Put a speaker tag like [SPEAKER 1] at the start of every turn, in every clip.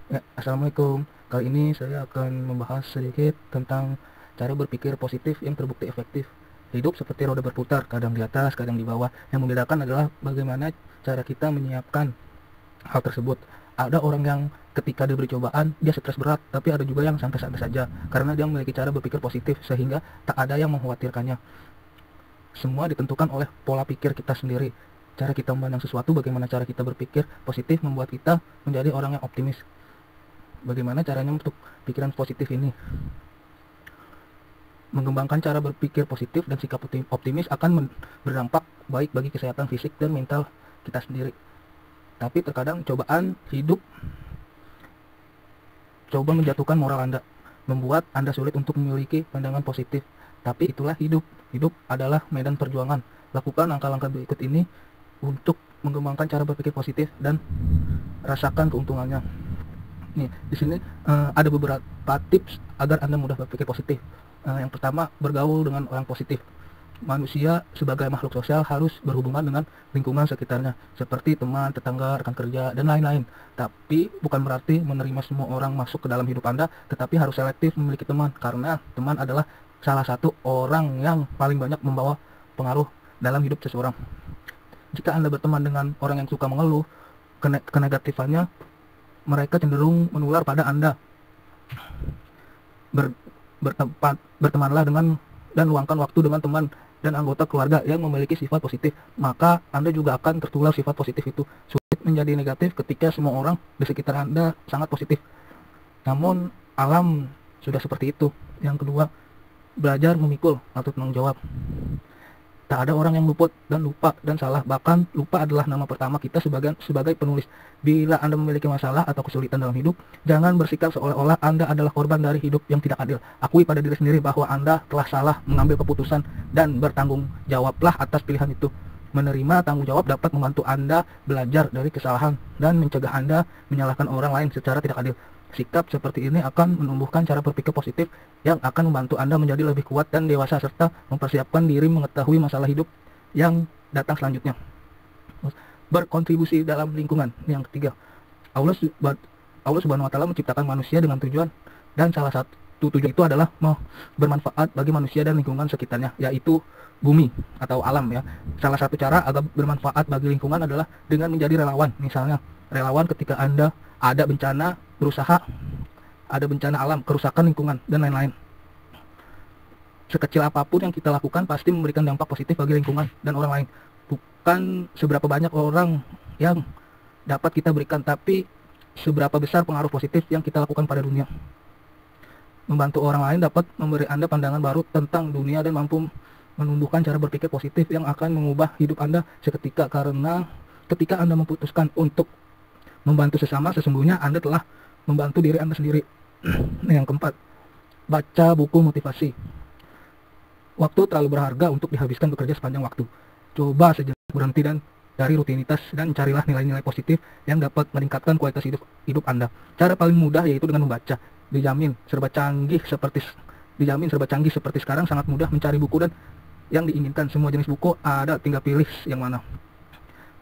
[SPEAKER 1] Ya, Assalamualaikum. Kali ini saya akan membahas sedikit tentang cara berpikir positif yang terbukti efektif. Hidup seperti roda berputar, kadang di atas, kadang di bawah. Yang membedakan adalah bagaimana cara kita menyiapkan hal tersebut. Ada orang yang ketika diberi cobaan, dia stres berat, tapi ada juga yang santai-santai saja, karena dia memiliki cara berpikir positif, sehingga tak ada yang mengkhawatirkannya. Semua ditentukan oleh pola pikir kita sendiri. Cara kita memandang sesuatu, bagaimana cara kita berpikir positif, membuat kita menjadi orang yang optimis. Bagaimana caranya untuk pikiran positif ini? Mengembangkan cara berpikir positif dan sikap optimis akan berdampak baik bagi kesehatan fisik dan mental kita sendiri. Tapi terkadang cobaan hidup coba menjatuhkan moral Anda, membuat Anda sulit untuk memiliki pandangan positif. Tapi itulah hidup. Hidup adalah medan perjuangan. Lakukan langkah-langkah berikut ini untuk mengembangkan cara berpikir positif dan rasakan keuntungannya. Nih, di sini ada beberapa tips agar Anda mudah berpikir positif. Yang pertama, bergaul dengan orang positif. Manusia sebagai makhluk sosial harus berhubungan dengan lingkungan sekitarnya, seperti teman, tetangga, rekan kerja, dan lain-lain. Tapi bukan berarti menerima semua orang masuk ke dalam hidup Anda, tetapi harus selektif memiliki teman, karena teman adalah salah satu orang yang paling banyak membawa pengaruh dalam hidup seseorang. Jika Anda berteman dengan orang yang suka mengeluh, kenegatifannya mereka cenderung menular pada Anda. Bertemanlah dengan dan luangkan waktu dengan teman dan anggota keluarga yang memiliki sifat positif, maka Anda juga akan tertular sifat positif itu. Sulit menjadi negatif ketika semua orang di sekitar Anda sangat positif. Namun alam sudah seperti itu. Yang kedua, belajar memikul atau tanggung jawab. Tak ada orang yang luput dan lupa dan salah. Bahkan lupa adalah nama pertama kita sebagai penulis. Bila Anda memiliki masalah atau kesulitan dalam hidup, jangan bersikap seolah-olah Anda adalah korban dari hidup yang tidak adil. Akui pada diri sendiri bahwa Anda telah salah mengambil keputusan dan bertanggung jawablah atas pilihan itu. Menerima tanggung jawab dapat membantu Anda belajar dari kesalahan dan mencegah Anda menyalahkan orang lain secara tidak adil. Sikap seperti ini akan menumbuhkan cara berpikir positif yang akan membantu Anda menjadi lebih kuat dan dewasa serta mempersiapkan diri mengetahui masalah hidup yang datang selanjutnya. Berkontribusi dalam lingkungan. Yang ketiga, Allah Subhanahu wa taala menciptakan manusia dengan tujuan, dan salah satu tujuan itu adalah bermanfaat bagi manusia dan lingkungan sekitarnya, yaitu bumi atau alam ya. Salah satu cara agar bermanfaat bagi lingkungan adalah dengan menjadi relawan. Misalnya, relawan ketika Anda ada bencana, berusaha ada bencana alam, kerusakan lingkungan, dan lain-lain. Sekecil apapun yang kita lakukan pasti memberikan dampak positif bagi lingkungan dan orang lain. Bukan seberapa banyak orang yang dapat kita berikan, tapi seberapa besar pengaruh positif yang kita lakukan pada dunia. Membantu orang lain dapat memberi Anda pandangan baru tentang dunia dan mampu menumbuhkan cara berpikir positif yang akan mengubah hidup Anda seketika, karena ketika Anda memutuskan untuk membantu sesama, sesungguhnya Anda telah membantu diri Anda sendiri. Yang keempat, baca buku motivasi. Waktu terlalu berharga untuk dihabiskan bekerja sepanjang waktu. Coba sejenak berhenti dari rutinitas dan carilah nilai-nilai positif yang dapat meningkatkan kualitas hidup Anda. Cara paling mudah yaitu dengan membaca. Dijamin serba canggih seperti sekarang, sangat mudah mencari buku dan yang diinginkan. Semua jenis buku ada, tinggal pilih yang mana.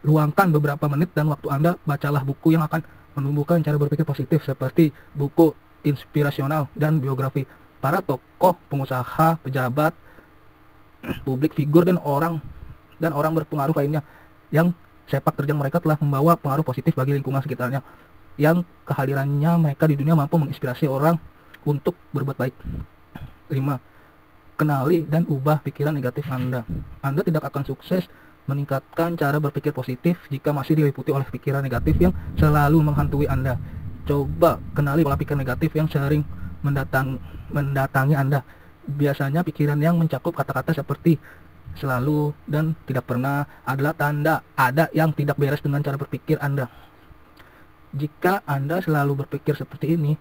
[SPEAKER 1] Luangkan beberapa menit dan waktu Anda, bacalah buku yang akan menumbuhkan cara berpikir positif, seperti buku inspirasional dan biografi para tokoh, pengusaha, pejabat, publik figur, dan orang berpengaruh lainnya yang sepak terjang mereka telah membawa pengaruh positif bagi lingkungan sekitarnya, yang kehadirannya mereka di dunia mampu menginspirasi orang untuk berbuat baik. 5. Kenali dan ubah pikiran negatif Anda. Anda tidak akan sukses meningkatkan cara berpikir positif jika masih diliputi oleh pikiran negatif yang selalu menghantui Anda. Coba kenali pola pikir negatif yang sering mendatangi Anda. Biasanya pikiran yang mencakup kata-kata seperti selalu dan tidak pernah adalah tanda ada yang tidak beres dengan cara berpikir Anda. Jika Anda selalu berpikir seperti ini,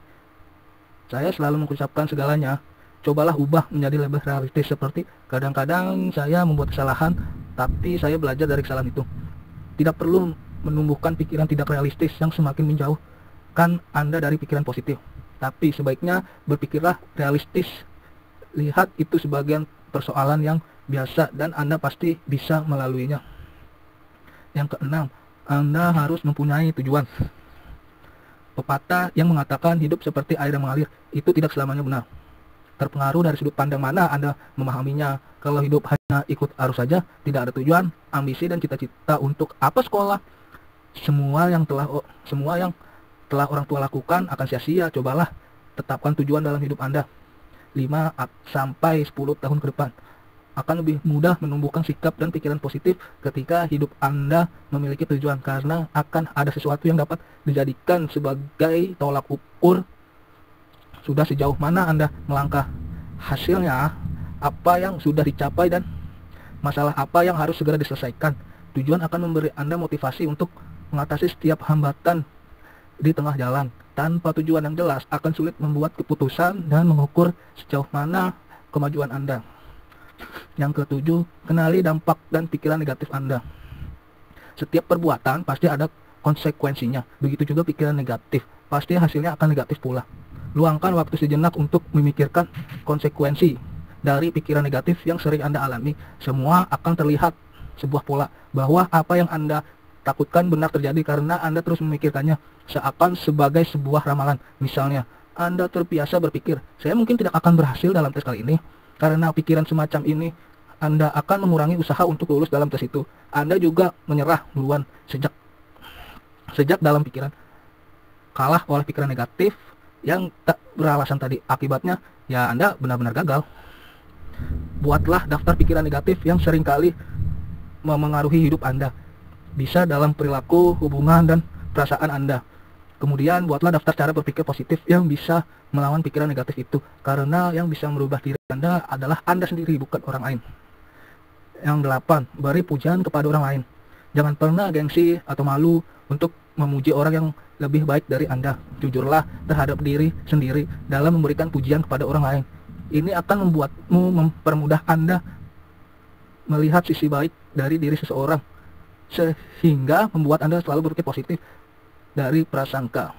[SPEAKER 1] saya selalu mengucapkan segalanya. Cobalah ubah menjadi lebih realistis, seperti kadang-kadang saya membuat kesalahan, tapi saya belajar dari kesalahan itu. Tidak perlu menumbuhkan pikiran tidak realistis yang semakin menjauhkan Anda dari pikiran positif. Tapi sebaiknya berpikirlah realistis. Lihat itu sebagian persoalan yang biasa dan Anda pasti bisa melaluinya. Yang keenam, Anda harus mempunyai tujuan. Pepatah yang mengatakan hidup seperti air yang mengalir itu tidak selamanya benar. Terpengaruh dari sudut pandang mana Anda memahaminya. Kalau hidup hanya ikut arus saja, tidak ada tujuan, ambisi dan cita-cita untuk apa sekolah. Semua yang telah orang tua lakukan akan sia-sia. Cobalah tetapkan tujuan dalam hidup Anda. 5 sampai 10 tahun ke depan akan lebih mudah menumbuhkan sikap dan pikiran positif ketika hidup Anda memiliki tujuan, karena akan ada sesuatu yang dapat dijadikan sebagai tolak ukur sudah sejauh mana Anda melangkah. Hasilnya apa yang sudah dicapai dan masalah apa yang harus segera diselesaikan. Tujuan akan memberi Anda motivasi untuk mengatasi setiap hambatan di tengah jalan. Tanpa tujuan yang jelas akan sulit membuat keputusan dan mengukur sejauh mana kemajuan Anda. Yang ketujuh, kenali dampak dan pikiran negatif Anda. Setiap perbuatan pasti ada konsekuensinya. Begitu juga pikiran negatif, pasti hasilnya akan negatif pula. Luangkan waktu sejenak untuk memikirkan konsekuensi dari pikiran negatif yang sering Anda alami. Semua akan terlihat sebuah pola bahwa apa yang Anda takutkan benar terjadi karena Anda terus memikirkannya seakan sebagai sebuah ramalan. Misalnya, Anda terbiasa berpikir, saya mungkin tidak akan berhasil dalam tes kali ini. Karena pikiran semacam ini, Anda akan mengurangi usaha untuk lulus dalam tes itu. Anda juga menyerah duluan sejak dalam pikiran. Kalah oleh pikiran negatif yang tak beralasan tadi. Akibatnya, ya Anda benar-benar gagal. Buatlah daftar pikiran negatif yang seringkali memengaruhi hidup Anda. Bisa dalam perilaku, hubungan, dan perasaan Anda. Kemudian buatlah daftar cara berpikir positif yang bisa melawan pikiran negatif itu. Karena yang bisa merubah diri Anda adalah Anda sendiri, bukan orang lain. Yang 8, beri pujian kepada orang lain. Jangan pernah gengsi atau malu untuk memuji orang yang lebih baik dari Anda. Jujurlah terhadap diri sendiri dalam memberikan pujian kepada orang lain. Ini akan membuatmu mempermudah Anda melihat sisi baik dari diri seseorang, sehingga membuat Anda selalu berpikir positif dari prasangka.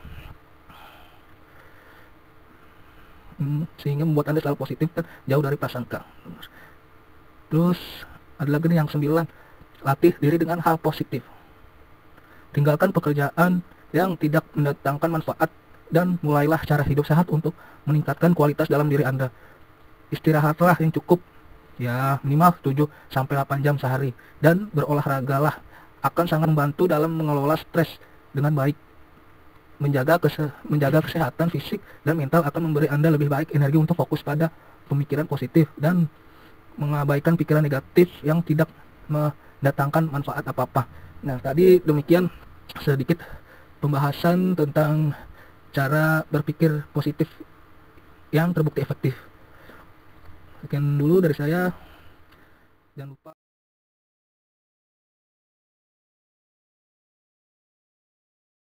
[SPEAKER 1] Sehingga membuat Anda selalu positif dan jauh dari prasangka. Terus ada lagi nih yang 9, latih diri dengan hal positif. Tinggalkan pekerjaan yang tidak mendatangkan manfaat dan mulailah cara hidup sehat untuk meningkatkan kualitas dalam diri Anda. Istirahatlah yang cukup, ya minimal 7-8 jam sehari, dan berolahragalah. Akan sangat membantu dalam mengelola stres dengan baik. Menjaga kesehatan fisik dan mental akan memberi Anda lebih baik energi untuk fokus pada pemikiran positif dan mengabaikan pikiran negatif yang tidak mendatangkan manfaat apa-apa. Nah, tadi demikian sedikit pembahasan tentang cara berpikir positif yang terbukti efektif. Sekian dulu dari saya. Jangan lupa